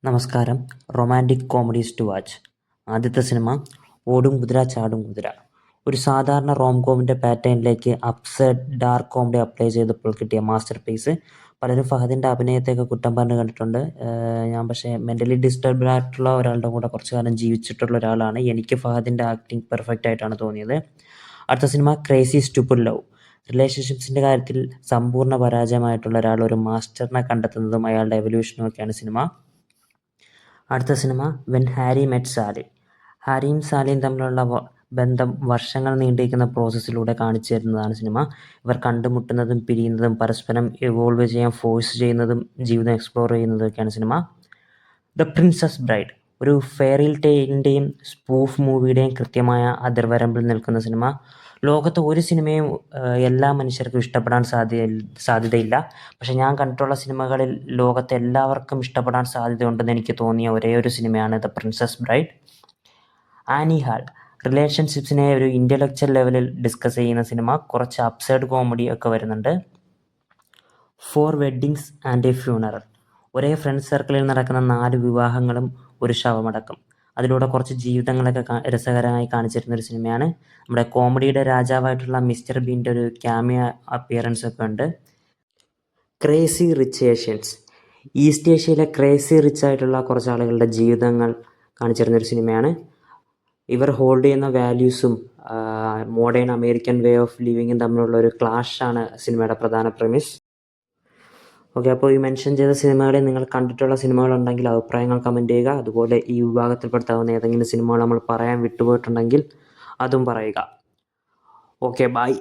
നമസ്കാരം. Romantic comedies to watch. ആദ്യത്തെ സിനിമ ഓടും കുതിര ചാടും കുതിര. ഒരു സാധാരണ റോം കോമിൻ്റെ പാറ്റേണിലേക്ക് അപ്സെഡ് ഡാർക്ക് കോമഡി അപ്ലൈ ചെയ്തപ്പോൾ കിട്ടിയ മാസ്റ്റർ പീസ്. പലരും ഫഹദിൻ്റെ അഭിനയത്തെയൊക്കെ കുറ്റം പറഞ്ഞ് കണ്ടിട്ടുണ്ട്. ഞാൻ പക്ഷേ മെൻ്റലി ഡിസ്റ്റർബ്ഡ് ആയിട്ടുള്ള ഒരാളുടെ കൂടെ കുറച്ച് കാലം ജീവിച്ചിട്ടുള്ള ഒരാളാണ്. എനിക്ക് ഫഹദിൻ്റെ ആക്ടിങ് പെർഫെക്റ്റ് ആയിട്ടാണ് തോന്നിയത്. അടുത്ത സിനിമ ക്രേസി സ്റ്റുപ്പിഡ് ലവ്. റിലേഷൻഷിപ്സിൻ്റെ കാര്യത്തിൽ സമ്പൂർണ്ണ പരാജയമായിട്ടുള്ള ഒരാൾ ഒരു മാസ്റ്ററിനെ കണ്ടെത്തുന്നതും അയാളുടെ എവല്യൂഷനും ഒക്കെയാണ് സിനിമ. അടുത്ത സിനിമ വെൻ ഹാരി മെറ്റ് സാലി. ഹാരിയും സാലിയും തമ്മിലുള്ള ബന്ധം വർഷങ്ങൾ നീണ്ടിരിക്കുന്ന പ്രോസസ്സിലൂടെ കാണിച്ചു തരുന്നതാണ് സിനിമ. ഇവർ കണ്ടുമുട്ടുന്നതും പിരിയുന്നതും പരസ്പരം ഇവോൾവ് ചെയ്യാൻ ഫോഴ്സ് ചെയ്യുന്നതും ജീവിതം എക്സ്പ്ലോർ ചെയ്യുന്നതൊക്കെയാണ് സിനിമ. The princess bride. ഒരു ഫെയറിൽ ടെയിലിൻ്റെയും സ്പൂഫ് മൂവിയുടെയും കൃത്യമായ അതിർവരമ്പിൽ നിൽക്കുന്ന സിനിമ. ലോകത്ത് ഒരു സിനിമയും എല്ലാ മനുഷ്യർക്കും ഇഷ്ടപ്പെടാൻ സാധ്യതയില്ല. പക്ഷെ ഞാൻ കണ്ടിട്ടുള്ള സിനിമകളിൽ ലോകത്തെ എല്ലാവർക്കും ഇഷ്ടപ്പെടാൻ സാധ്യതയുണ്ടെന്ന് എനിക്ക് തോന്നിയ ഒരേ ഒരു സിനിമയാണ് the princess bride. Annie Hall. റിലേഷൻഷിപ്സിനെ ഒരു ഇൻ്റലക്ച്വൽ ലെവലിൽ ഡിസ്കസ് ചെയ്യുന്ന സിനിമ. കുറച്ച് അപ്സൈഡ് കോമഡി ഒക്കെ വരുന്നുണ്ട്. Four weddings and a funeral. ഒരേ ഫ്രണ്ട് സർക്കിളിൽ നടക്കുന്ന 4 വിവാഹങ്ങളും ഒരു ശവമടക്കം. അതിലൂടെ കുറച്ച് ജീവിതങ്ങളൊക്കെ രസകരമായി കാണിച്ചിരുന്നൊരു സിനിമയാണ്. നമ്മുടെ കോമഡിയുടെ രാജാവായിട്ടുള്ള മിസ്റ്റർ ബീൻ്റെ ഒരു ക്യാമിയോ അപ്പിയറൻസ് ഒക്കെ ഉണ്ട്. Crazy rich Asians. ഈസ്റ്റ് ഏഷ്യയിലെ ക്രേസി റിച്ച് ആയിട്ടുള്ള കുറച്ച് ആളുകളുടെ ജീവിതങ്ങൾ കാണിച്ചിരുന്നൊരു സിനിമയാണ്. ഇവർ ഹോൾഡ് ചെയ്യുന്ന വാല്യൂസും മോഡേൺ അമേരിക്കൻ വേ ഓഫ് ലിവിങ്ങും തമ്മിലുള്ള ഒരു ക്ലാഷാണ് സിനിമയുടെ പ്രധാന പ്രമിസ്. ഓക്കെ, അപ്പോൾ ഈ മെൻഷൻ ചെയ്ത സിനിമകളിൽ നിങ്ങൾ കണ്ടിട്ടുള്ള സിനിമകളുണ്ടെങ്കിൽ അഭിപ്രായങ്ങൾ കമൻറ്റ് ചെയ്യുക. അതുപോലെ ഈ വിഭാഗത്തിൽപ്പെടുത്താവുന്ന ഏതെങ്കിലും സിനിമകൾ നമ്മൾ പറയാൻ വിട്ടുപോയിട്ടുണ്ടെങ്കിൽ അതും പറയുക. Okay, by.